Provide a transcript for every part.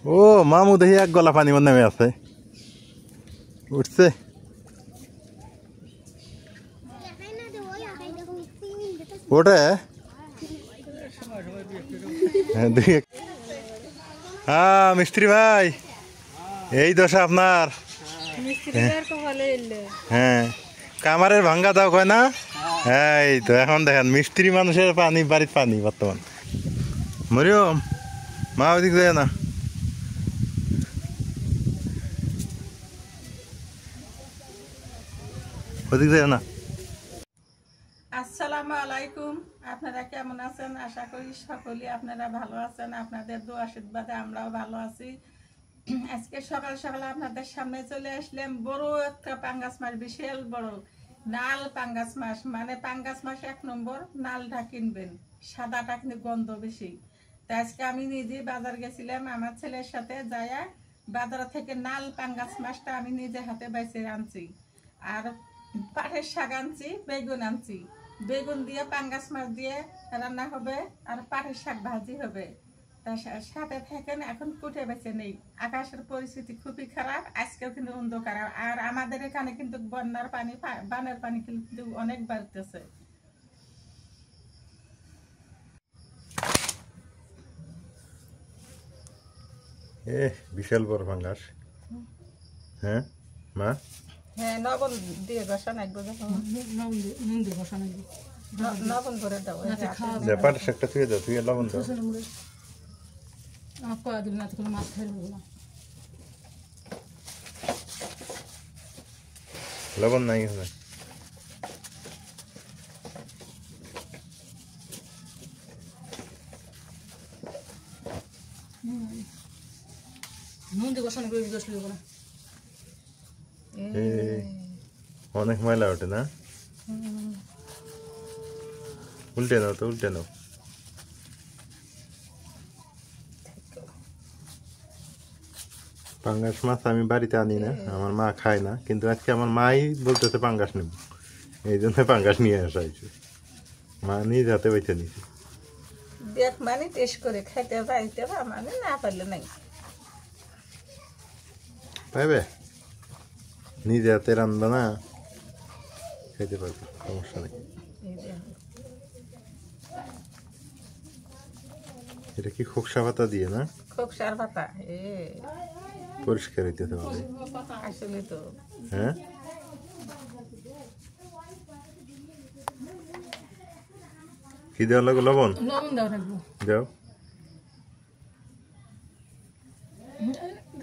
ও মামু দেখি এক গলা পানি মনে নেমে আছে উঠছে ওটা হ্যাঁ মিস্ত্রি ভাই এই দশা আপনার হ্যাঁ কামারের ভাঙ্গা দাও কয় না এই তো এখন দেখেন মিস্ত্রি মানুষের পানি বাড়ির পানি বর্তমান মরিয়ম মা ওইদিক যায় না ওদিক যায় না আসসালামু আলাইকুম আপনারা কেমন আছেন আশা করি সকলেই আপনারা ভালো আছেন আপনাদের দোয়া আশীর্বাদে আমরাও ভালো আছি আজকে সকাল সকাল আপনাদের সামনে চলে আসলাম বড় একটা পাঙ্গাস মাছ বিশাল বড় নাল পাঙ্গাস মাছ মানে পাঙ্গাস মাছ 1 নম্বর নালটা কিনবেন সাদাটা কিন্তু গন্ধ বেশি তাই আজকে আমি নিজে বাজার গেছিলাম আমার ছেলের সাথে যায়া বাজার থেকে নাল পাঙ্গাস মাছটা আমি নিজে হাতে বাইছে আনছি আর পাটের শাক আনছি বেগুন আনছি বেগুন দিয়ে পাঙ্গাস মাছ দিয়ে রান্না হবে আর পাটের শাক ভাজি হবে তার সাথে থাকেন এখন কুটে বেঁচে নেই আকাশের পরিস্থিতি খুবই খারাপ আজকেও কিন্তু অন্ধকার আর আমাদের এখানে কিন্তু বন্যার পানি বানের পানি কিন্তু অনেক বাড়তেছে বিশাল বড় পাঙ্গাস হ্যাঁ মা হ্যাঁ লবণ দিয়ে ঘষা নাকবো লবণ করে দাও পাটের শাকটা থুয়ে দাও তুই লবণ দাও লবণ নাই হবে অনেক ময়লা ওঠে না উল্টে নাও তো উল্টে নাও পাঙ্গাস মাছ আমি বাড়িতে আনি না আমার মা খায় না কিন্তু আজকে আমার মাই বলতেছে পাঙ্গাস নেব এই জন্য পাঙ্গাস নিয়ে আসা হয়েছে মা নিয়ে যাতে বেঁচে নিছে দেখ মানে টেস্ট করে খাইতে পাইতে মানে না পারলে নাই পাইবে নিজে হাতে রান্না না খাইতে পারবে সমস্যা নেই এটা কি খোকসা পাতা দিয়ে না খোকসার পাতা পরিষ্কার হইতে হবে আসলে তো হ্যাঁ কি দেওয়া লাগবে লবণ দাও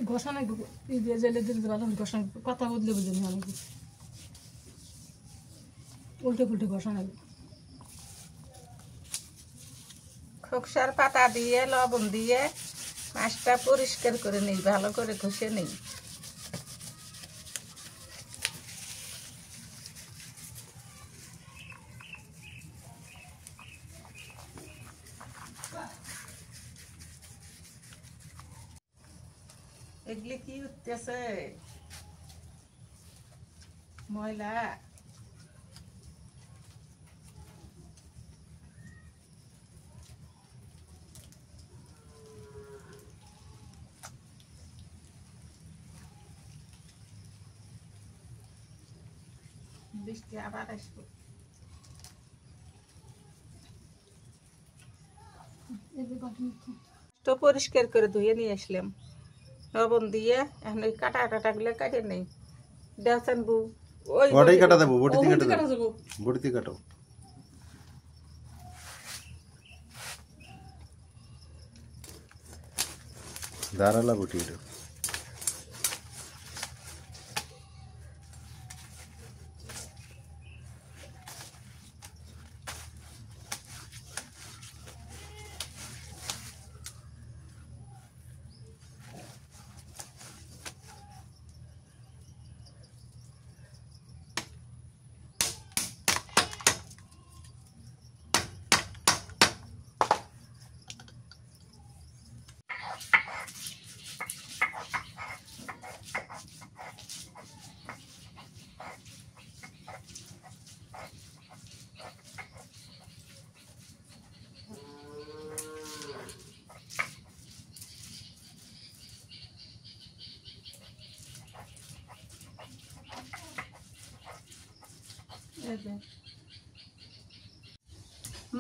ঘষা নাকি জেলে দিতে পারলাম ঘষা কথা বদলে বুঝলি অনেক উল্টে পুল্টে ঘষা নাকি খোকসার পাতা দিয়ে লবণ দিয়ে মাছটা পরিষ্কার করে নেই ভালো করে ঘষে নেই এগুলি কি উঠতেছে ময়লা বৃষ্টি আবার আসবে তো পরিষ্কার করে ধুয়ে নিয়ে আসলাম লবণ দিয়ে এখন ওই কাটা গুলো কাটে নেই দেখছেন বউ ওটাই কাটা দেবো বটিতে কাটা দেবো বটিতে কাটো দাঁড়ালা বটি এটা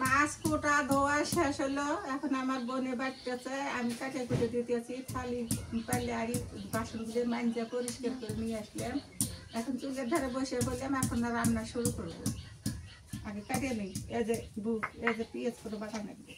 মাছ কোটা ধোয়া শেষ হলো, এখন আমার বোনে বাড়তেছে, আমি কাটে কুটে দিতেছি, থালি পারলে আর বাসনগুলো মাঞ্জা পরিষ্কার করে নিয়ে আসলাম। এখন চুলের ধারে বসে বললাম এখন রান্না শুরু করবো। আগে কাটিয়ে নিই, এই যে বুক, এই যে পেঁয়াজ করে বাটা লাগবে।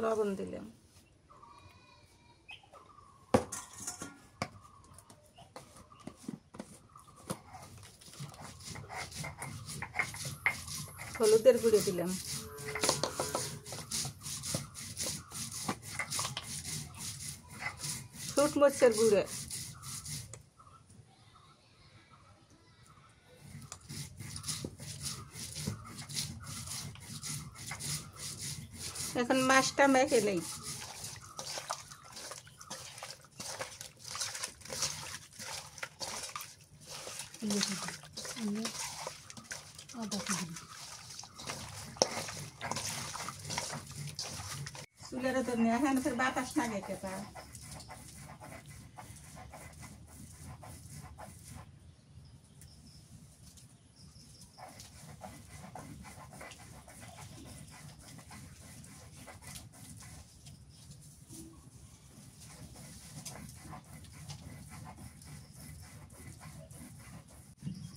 লবণ দিলাম, হলুদের গুঁড়ো দিলাম, শুট মরিচের গুঁড়ো, এখন মাছটা মেখে নেই। চুলের তো নিয়ে এখন ফের বাতাস না গেছে তা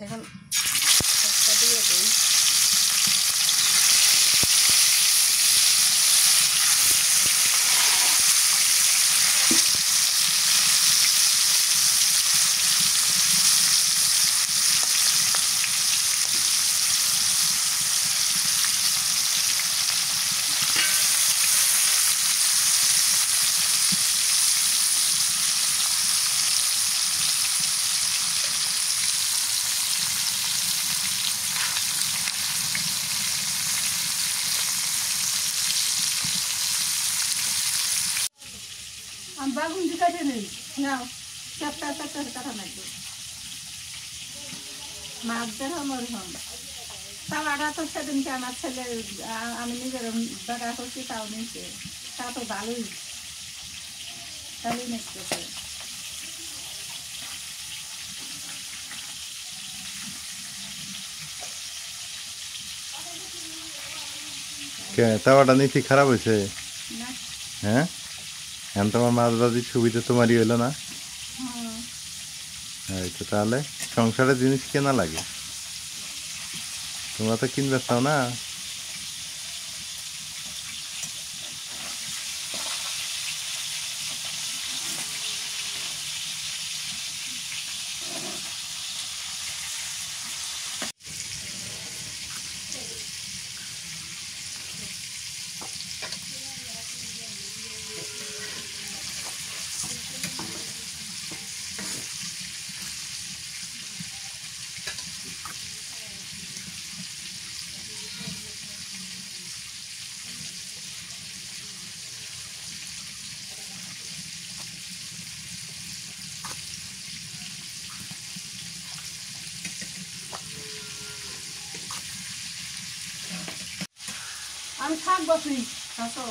এখন দিয়ে দিই। আমি বাগুন দিয়ে কাটে নেই। নাও চারটা কাটা লাগবে, মাছ দেড় মরহম। তাওয়াটা তো সেদিনকে আমার ছেলে আমি নিজের বাড়া করছি, তাও নিচ্ছে, তা তো ভালোই নিচ্ছে। তাওয়াটা নীতি খারাপ হয়েছে? না, হ্যাঁ, এখন তোমার মাছ ভাজির সুবিধা তোমারই হইলো না। এই তো তাহলে সংসারের জিনিস কেনা লাগে, তোমরা তো কিনবে চাও না। আমি শাক বসি, আসো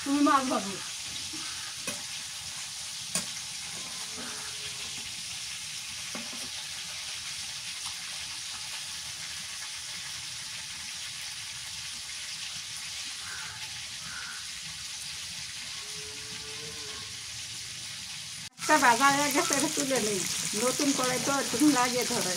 তুমি মাছ ভাবো। একটা ভাজা হয়ে গেছে, এটা তুলে নেই, নতুন কড়াই তো একটু লাগিয়ে ধরে।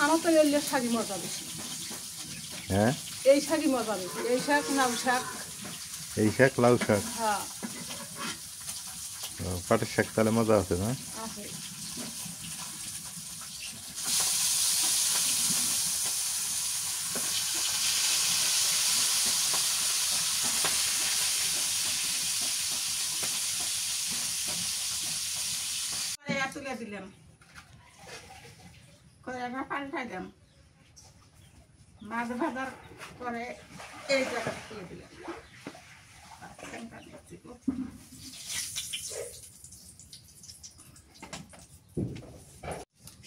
আমার তো এলে শাড়ি মজা বেশি, হ্যাঁ এই শাড়ি মজা বেশি, এই শাক লাউ শাক। এই শাক লাউ শাক হ্যাঁ পাটের শাক তাহলে মজা আছে না? আছে। তুলে দিলাম, কড়াইটা পাল্টাই দিলাম, মাছ ভাজার পরে এই জায়গা তুলে দিলাম।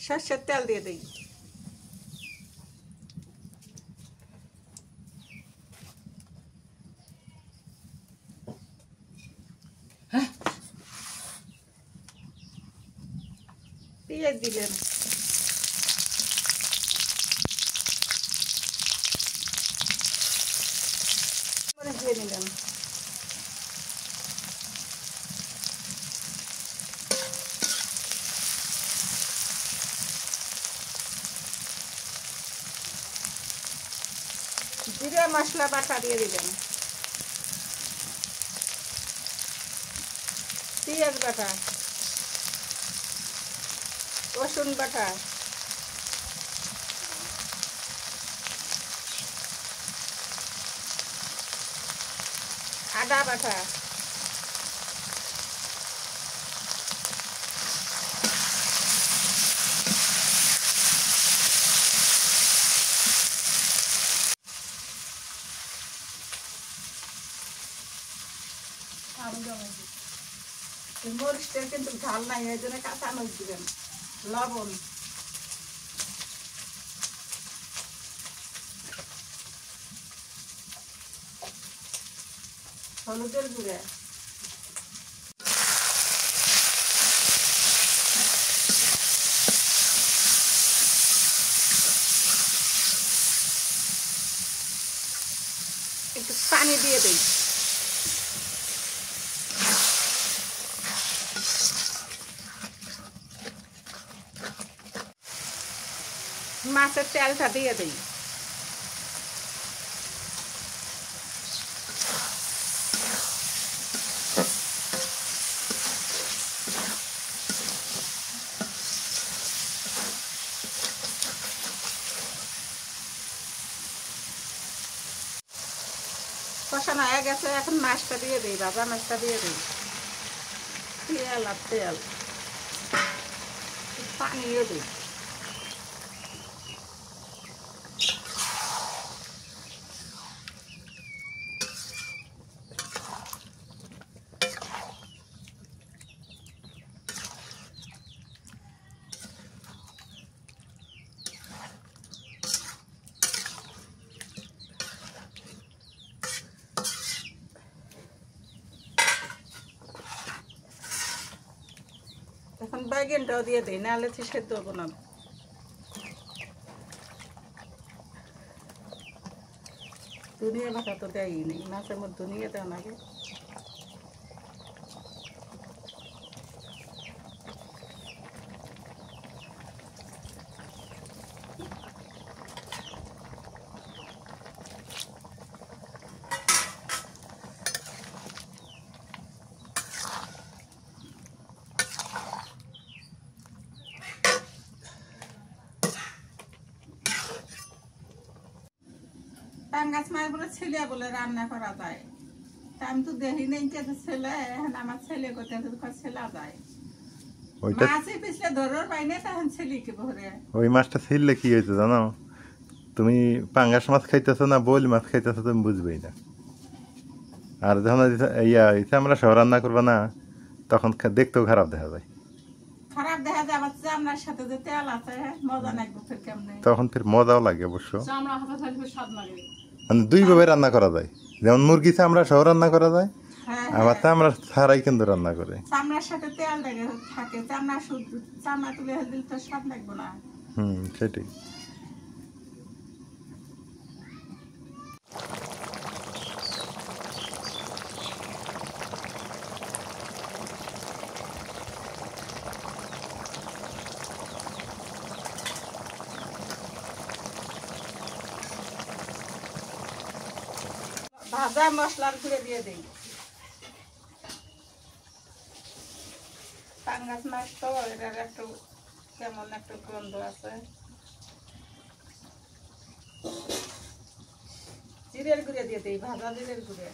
সর্ষের তেল দিয়ে দিই, পেঁয়াজ দিলেন, দিয়ে নিলাম, জিরে মশলা বাটা দিয়ে দিলেন, পেঁয়াজ বাটা, রসুন বাটা, আদা বাটা, মরিচটা কিন্তু ঝাল নাই, এই জন্য কাঁচা মরিচ দিবেন, লবণ, হলুদের গুঁড়া, একটু পানি দিয়ে দিই, মাছের তেলটা দিয়ে দিই, কষানো হয়ে গেছে, এখন মাছটা দিয়ে দিই, ভাজা মাছটা দিয়ে দিই, তেল আর তেল, পানিও দিই, এখন বাইগেনটাও দিয়ে দিই, নাহলে তো সেদ্ধ হবো না। ধনিয়া পাতা তো দেয়ই নেই, মাছের মধ্যে ধনিয়া দেওয়া লাগে। পাঙ্গাস মাছ বলে ছেলে বলে রান্না করা যায়, তা আমি তো দেখি নেই যে ছেলে, এখন আমার ছেলে কোথায় ছেলা যায়, মাছই পিছলে ধরোর পাইনি, তখন ছেলেকে ভরে। ওই মাছটা ছিললে কি হয়েছে জানো? তুমি পাঙ্গাস মাছ খাইতেছো না বোল মাছ খাইতেছো তুমি বুঝবেই না। আর যখন আমরা সব রান্না করবো না, তখন দেখতেও খারাপ দেখা যায়, খারাপ দেখা যায়। আবার চামড়ার সাথে যে তেল আছে, মজা লাগবে ফের কেমনে, তখন ফের মজাও লাগে অবশ্য। চামড়া হাতে থাকবে স্বাদ লাগে। মানে দুইভাবে রান্না করা যায়, যেমন মুরগি চামড়া সহ রান্না করা যায়, আবার চামড়া ছাড়াই কিন্তু রান্না করে। চামড়ার সাথে তেল থাকে, চামড়া শুদ্ধ, চামড়া তুলে দিলে তো স্বাদ লাগবে না। সেটাই। ভাজা মশলার গুঁড়ো দিয়ে দিই। পাঙ্গাস মাছ তো এটার একটু কেমন একটা গন্ধ আছে। জিরের গুঁড়ো দিয়ে দিই, ভাজা জিরের গুঁড়ো।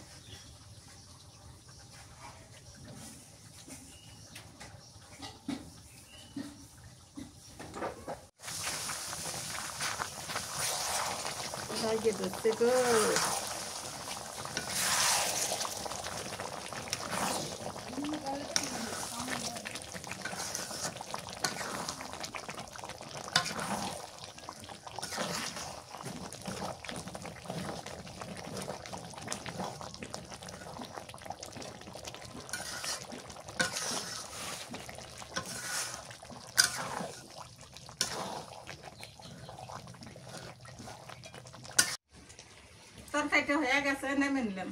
ভাজে ধরছে গো। তরকারিটা হয়ে গেছে, নেমে নিলাম।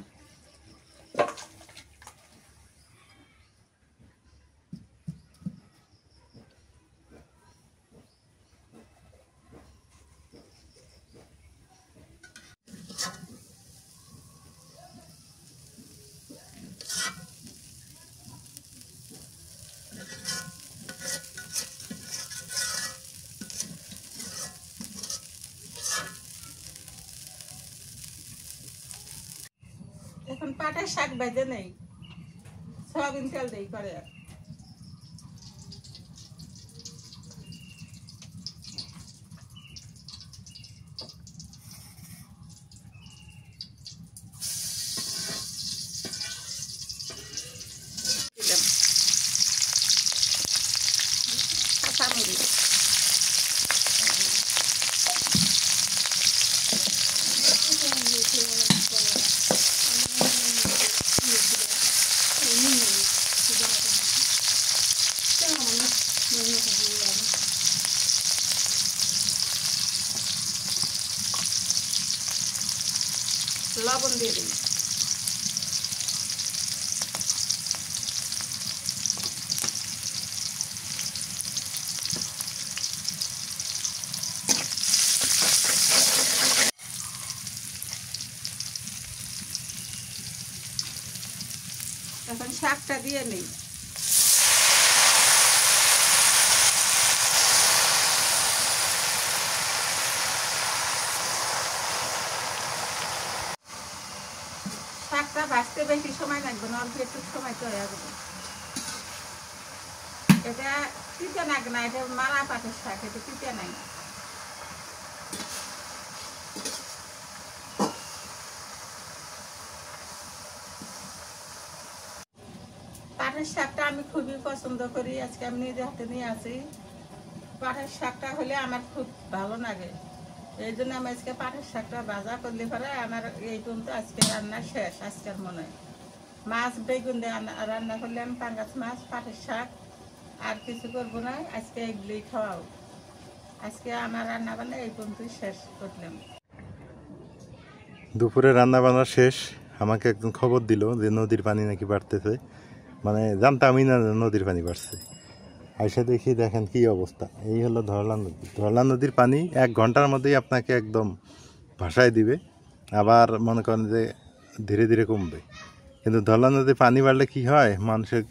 এখন পাটের শাক ভেজে নেই, সয়াবিন তেল দেই করে। কাঁচামরিচ, লবণ দিয়ে দিই। এখন শাকটা দিয়ে নিই। শাকটা ভাজতে বেশি সময় লাগবে না, অল্প একটু সময় তো হয়ে যাবে। এটা তিতে নাক না, এটা মালা পাটের শাক, এটা তিতে নাই। পাটের শাকটা আমি খুবই পছন্দ করি, আজকে আমি নিজে হাতে নিয়ে আসি। পাটের শাকটা হলে আমার খুব ভালো লাগে, এই জন্য আমি আজকে পাটের শাকটা ভাজা করলে পরে আমার এই পর্যন্ত আজকে রান্না শেষ। আজকের মনে হয় মাছ বেগুন দিয়ে রান্না করলাম, পাঙ্গাস মাছ, পাটের শাক, আর কিছু করবো না। আজকে এগুলি খাওয়াও। আজকে আমার রান্না বান্না এই পর্যন্তই শেষ করলাম। দুপুরে রান্না বান্না শেষ। আমাকে একজন খবর দিল যে নদীর পানি নাকি বাড়তেছে, মানে জানতামই না নদীর পানি বাড়ছে। আইসা দেখি দেখেন কি অবস্থা। এই হলো ধরলা নদী। ধরলা নদীর পানি 1 ঘন্টার মধ্যেই আপনাকে একদম ভাসায় দিবে, আবার মনে করেন যে ধীরে ধীরে কমবে। কিন্তু ধরলা নদীর পানি বাড়লে কি হয়, মানুষের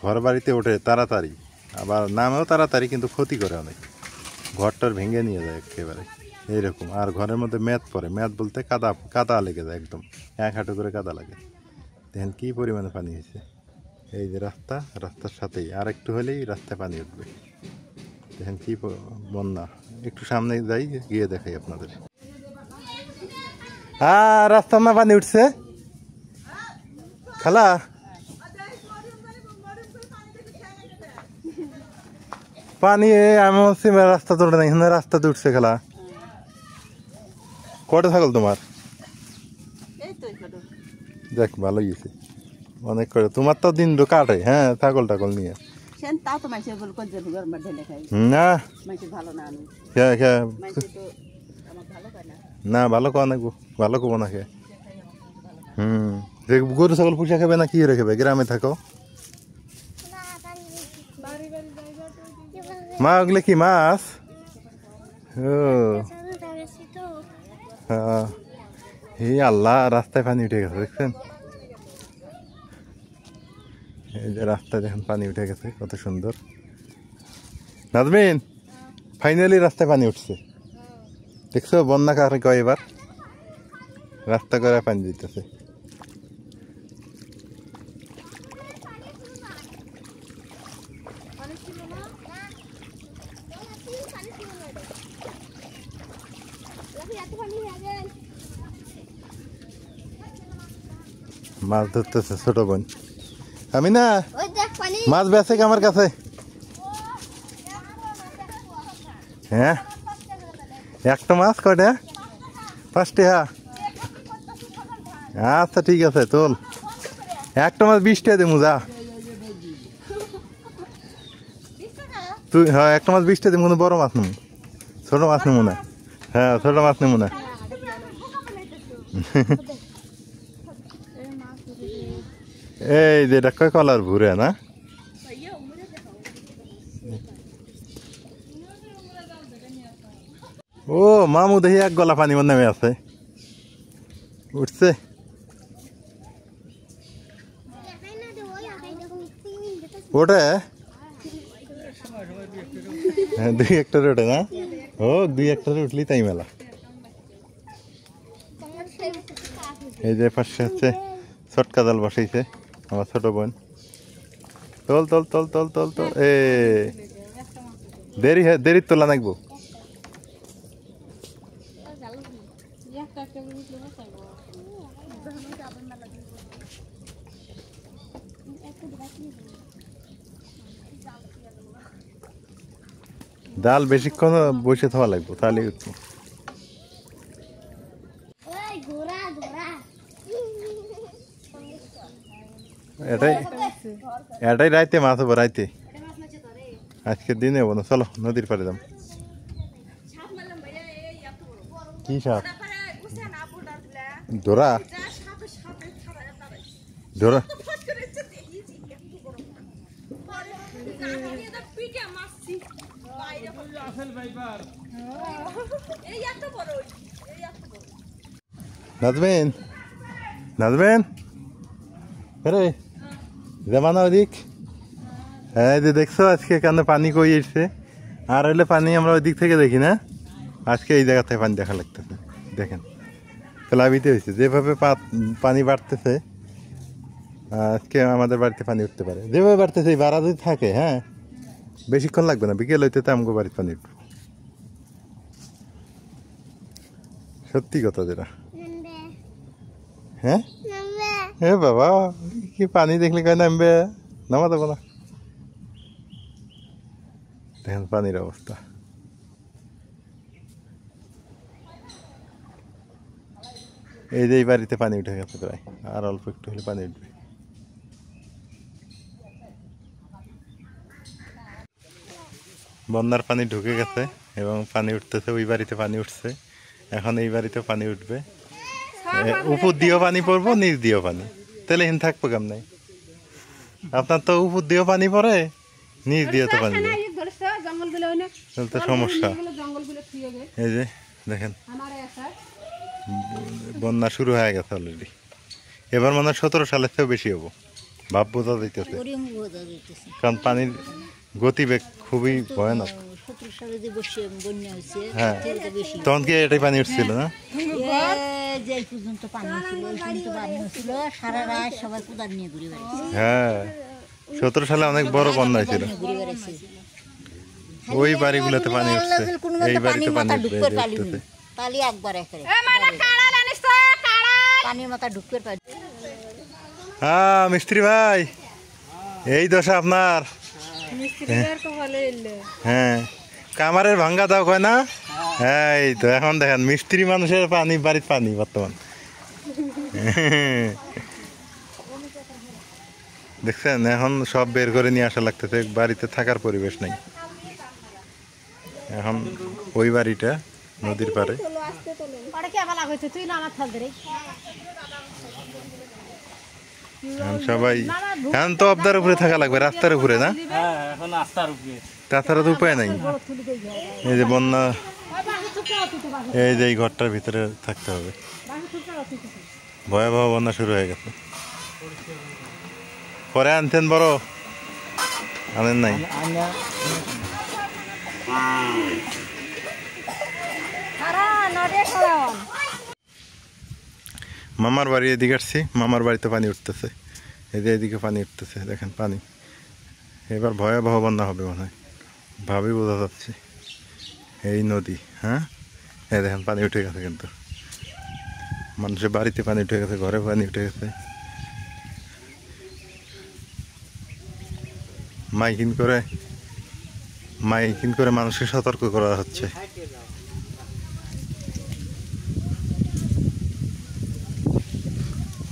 ঘর বাড়িতে ওঠে তাড়াতাড়ি, আবার নামেও তাড়াতাড়ি, কিন্তু ক্ষতি করে অনেক। ঘরটার ভেঙে নিয়ে যায় একেবারে এইরকম। আর ঘরের মধ্যে মেদ পড়ে, মেদ বলতে কাদা কাদা লেগে যায়, একদম 1 হাঁটু করে কাদা লাগে। দেখেন কি পরিমাণে পানি হয়েছে। এই যে রাস্তা, রাস্তার সাথেই আর একটু হলেই রাস্তায় পানি উঠবে। দেখেন কি বন্যা। একটু সামনে যাই, গিয়ে দেখাই আপনাদের। রাস্তার না পানি উঠছে খালা। পানি আমি হচ্ছে রাস্তা তো ওঠে না, এখানে রাস্তাতে উঠছে খেলা। কটা ছাগল তোমার? দেখ ভালোই গেছে অনেক করে। তোমার তো দিন তো কাটে, হ্যাঁ, ছাগল টাগল নিয়ে। না না, ভালো কো না, ভালো কো না খেয়ে। গরু ছাগল পুষা খাবে না কি রেখেবে? গ্রামে থাকো মা, ওগুলো কি মাছ? ও হ্যাঁ, এই আল্লাহ, রাস্তায় পানি উঠে গেছে দেখছেন? এই যে রাস্তায় দেখেন পানি উঠে গেছে, কত সুন্দর। নাজমিন, ফাইনালি রাস্তায় পানি উঠছে দেখছো? বন্যা কারে কয় এবার, রাস্তা করে পানি দিতেছে। মাছ ধরতেছে ছোট বোন। আমি না মাছ বেচে আমার কাছে। হ্যাঁ, একটা মাছ কয়টা? 5 টাকা। আচ্ছা ঠিক আছে, তোল। একটা মাছ 20 টাকা দেবো, যা তুই। হ্যাঁ, একটা মাছ 20 টাকা দেবো, কোনো বড় মাছ নেবো, ছোট মাছ নেবো না। হ্যাঁ, ছোট মাছ নেবো না। এই যে এটা কয় কলার ভুরে না? ও মামু, দেখি এক গলা পানি মনে নেমে আছে, উঠছে। ওটা 2 হেক্টরে ওঠে না? ও 2 হেক্টরে উঠলি তাই মেলা। এই যে পাশে হচ্ছে ছটকা জাল বসাইছে আমার ছোট বোন। তোল তোল তোল তোল তোল তোল। দেরি তোলা নাকবো। ডাল বেশিক্ষণ বসে থাকা লাগবো, তাহলে উঠবো। এটাই রাইতে মাছ হবো, রাইতে। আজকে দিনে হবো না, চলো নদীর পাড়ে যাম। কি সাপ? ধরা ধরা। নাজবেন, নাজবেন, আরে জামানা ওদিক। হ্যাঁ, যে দেখছো আজকে কেন পানি কই এসছে। আর হলে পানি আমরা ওই দিক থেকে দেখি না, আজকে এই জায়গা থেকে পানি দেখা লাগতেছে। দেখেন প্লাবিত হয়েছে, যেভাবে পানি বাড়তেছে আজকে আমাদের বাড়িতে পানি উঠতে পারে। যেভাবে বাড়তেছে এই বাড়া যদি থাকে, হ্যাঁ বেশিক্ষণ লাগবে না, বিকেল হইতে তো আমাকে বাড়িতে পানি উঠবে। সত্যি কথা যেটা। হ্যাঁ হ্যাঁ বাবা, কি পানি দেখলে কয় নামবে, নামা দেবো না। দেখেন পানির অবস্থা। এই যে এই বাড়িতে পানি উঠে গেছে প্রায়, আর অল্প একটু হলে পানি উঠবে। বন্যার পানি ঢুকে গেছে এবং পানি উঠতেছে, ওই বাড়িতে পানি উঠছে, এখন এই বাড়িতে পানি উঠবে। উপর দিয়েও পানি পড়বো, নিচ দিয়েও পানি, তাহলে হিন থাকবো কেমন নাই? আপনার তো উপর দিয়েও পানি পড়ে, নিচ দিয়ে তো পানি পড়ে, তো সমস্যা। এই যে দেখেন বন্যা শুরু হয়ে গেছে অলরেডি। এবার মনে হয় 17 সালের চেয়েও বেশি হবো, ভাব বোঝা যাইতেছে, কারণ পানির গতিবেগ খুবই ভয়ানক। হ্যাঁ, তখন কি এটাই পানি উঠছিল না? হ্যাঁ, 17 সালে অনেক বড় বন্যা হয়েছিল, ওই বাড়িগুলোতে পানি উঠছে, এই বাড়িতে পানি উঠতেছে। হ্যাঁ মিস্ত্রি ভাই, এই দশা আপনার। হ্যাঁ, কামারের ভাঙ্গা দাও কয় না? হ্যাঁ, এই তো এখন দেখেন মিস্ত্রি মানুষের পানি, বাড়ির পানি বর্তমান। দেখছেন, এখন সব বের করে নিয়ে আসা লাগতেছে, বাড়িতে থাকার পরিবেশ নাই। এখন ওই বাড়িটা নদীর পাড়ে। সবাই এখন তো আপনার উপরে থাকা লাগবে, রাস্তার উপরে না, তাছাড়া তো উপায় নাই। এই যে বন্যা, এই যে এই ঘরটার ভিতরে থাকতে হবে। ভয়াবহ বন্যা শুরু হয়ে গেছে। পরে আনতেন বড়, আনেন নাই? মামার বাড়ি এদিকে আসছি, মামার বাড়িতে পানি উঠতেছে, এদিকে পানি উঠতেছে, দেখেন পানি। এবার ভয়াবহ বন্যা হবে মনে হয়, ভাবেই বোঝা যাচ্ছে। এই নদী, হ্যাঁ, এই দেখেন পানি উঠে গেছে, কিন্তু মানুষের বাড়িতে পানি উঠে গেছে, ঘরে পানি উঠে গেছে। মাইকিং করে মানুষকে সতর্ক করা হচ্ছে।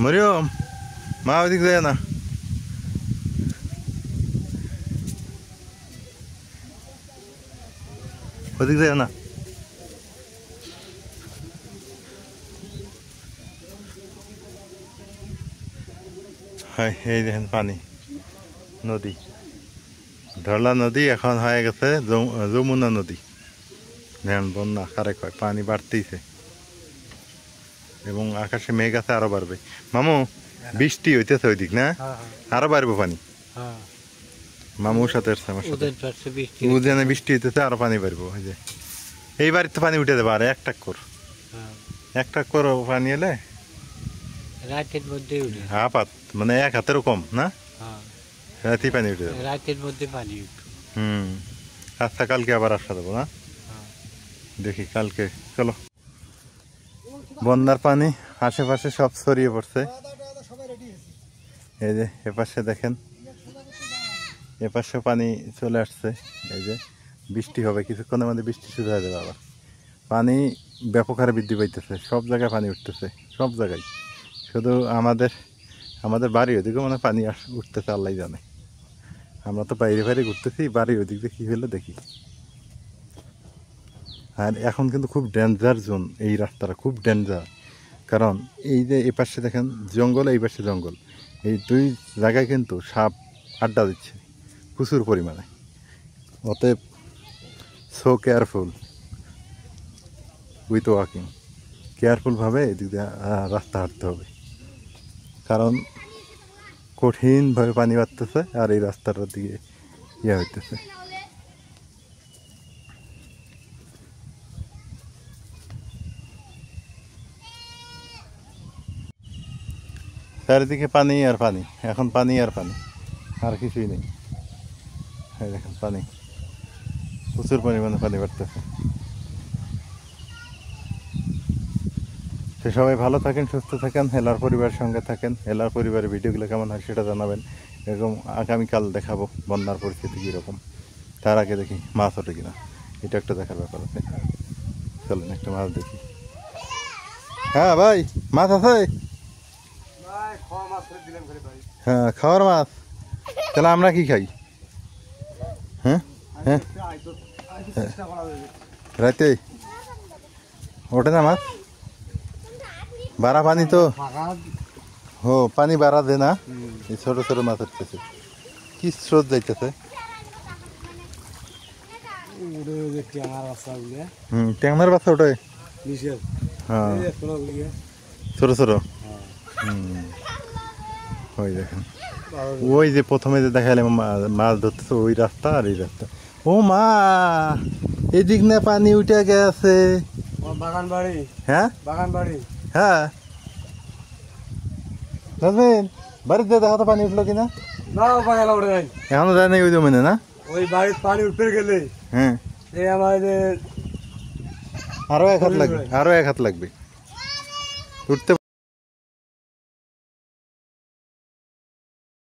মরিয়ম, মা ওইদিক যায় না, ওদিক যায় না। হয় এই দেখেন পানি, নদী, ধরলা নদী এখন হয়ে গেছে যমুনা নদী। দেখেন বন্যা কারে কয়, পানি বাড়তেইছে এবং আকাশে মেঘ আছে, আরো বাড়বে। মামু বৃষ্টি হইতেছে ওইদিক না, আরো বাড়বো পানি। মামুর সাথে আসছে আমার সাথে, উজানে বৃষ্টি হইতেছে, আরো পানি বাড়বো। ওই যে এই বাড়িতে পানি উঠে দেবো, আর এক টাক কর পানি এলে রাতের মধ্যে উঠে, আপাত মানে এক হাতেরও কম না, রাতেই পানি উঠে যাবে, রাতের মধ্যে পানি উঠে। আচ্ছা কালকে আবার আসা দেবো না, দেখি কালকে। চলো, বন্যার পানি আশেপাশে সব ছড়িয়ে পড়ছে। এই যে এপাশে দেখেন, এপাশে পানি চলে আসছে। এই যে বৃষ্টি হবে কিছুক্ষণের মধ্যে, বৃষ্টি শুরু হয়ে যাবে আবার। পানি ব্যাপক হারে বৃদ্ধি পাইতেছে, সব জায়গায় পানি উঠতেছে, সব জায়গায়। শুধু আমাদের বাড়ি ওদিকে মানে পানি উঠতেছে, আল্লাহ জানে। আমরা তো বাইরে ঘুরতেছি, বাড়ি ওদিক দিয়ে কী হলো দেখি। আর এখন কিন্তু খুব ডেঞ্জার জোন, এই রাস্তাটা খুব ডেঞ্জার। কারণ এই যে এপাশে দেখেন জঙ্গল, এই পাশে জঙ্গল, এই দুই জায়গায় কিন্তু সাপ আড্ডা দিচ্ছে প্রচুর পরিমাণে। অতএব সো কেয়ারফুল উইথ ওয়াকিং, কেয়ারফুলভাবে এদিক দিয়ে রাস্তা হাঁটতে হবে। কারণ কঠিনভাবে পানি বাড়তেছে, আর এই রাস্তাটার দিকে ইয়ে হইতেছে। চারিদিকে পানি আর পানি, এখন পানি আর পানি, আর কিছুই নেই। এই দেখেন পানি, প্রচুর পরিমাণে পানি বাড়তেছে। সে সবাই ভালো থাকেন, সুস্থ থাকেন, হেলার পরিবারের সঙ্গে থাকেন। হেলার পরিবারের ভিডিওগুলো কেমন হয় সেটা জানাবেন। এরকম আগামীকাল দেখাবো বন্যার পরিস্থিতি কীরকম। তার আগে দেখি মাছ ওঠে কিনা, এটা একটা দেখার ব্যাপার আছে। চলেন একটা মাছ দেখি। হ্যাঁ ভাই, মাছ আছে? হ্যাঁ, খাওয়ার মাছ। তাহলে আমরা কি খাই? হ্যাঁ হ্যাঁ, রাতে ওঠে না মাছ? বাড়া পানি তো, হো পানি বাড়া দে না, এই ছোট ছোট মাছ উঠতেছে। কি স্রোত যাইতেছে। ট্যাংরার বাচ্চা ওঠে, হ্যাঁ ছোট ছোট। ওই দেখেন, ওই যে প্রথমে যে দেখালাম মাছ ধরতেছে, ওই রাস্তা আর এই রাস্তা। ও মা, এদিক না পানি উঠে গেছে। বাগান বাড়ি, হ্যাঁ বাগান বাড়ি, হ্যাঁ বুঝবেন, বাড়িতে দেখা তো পানি উঠলো কিনা। না বাগান উঠে নাই, এখনো যায় নাই ওই জমিনে না। ওই বাড়ির পানি উঠে গেলে হ্যাঁ এই আমাদের আরো এক হাত লাগবে, আরো এক হাত লাগবে উঠতে।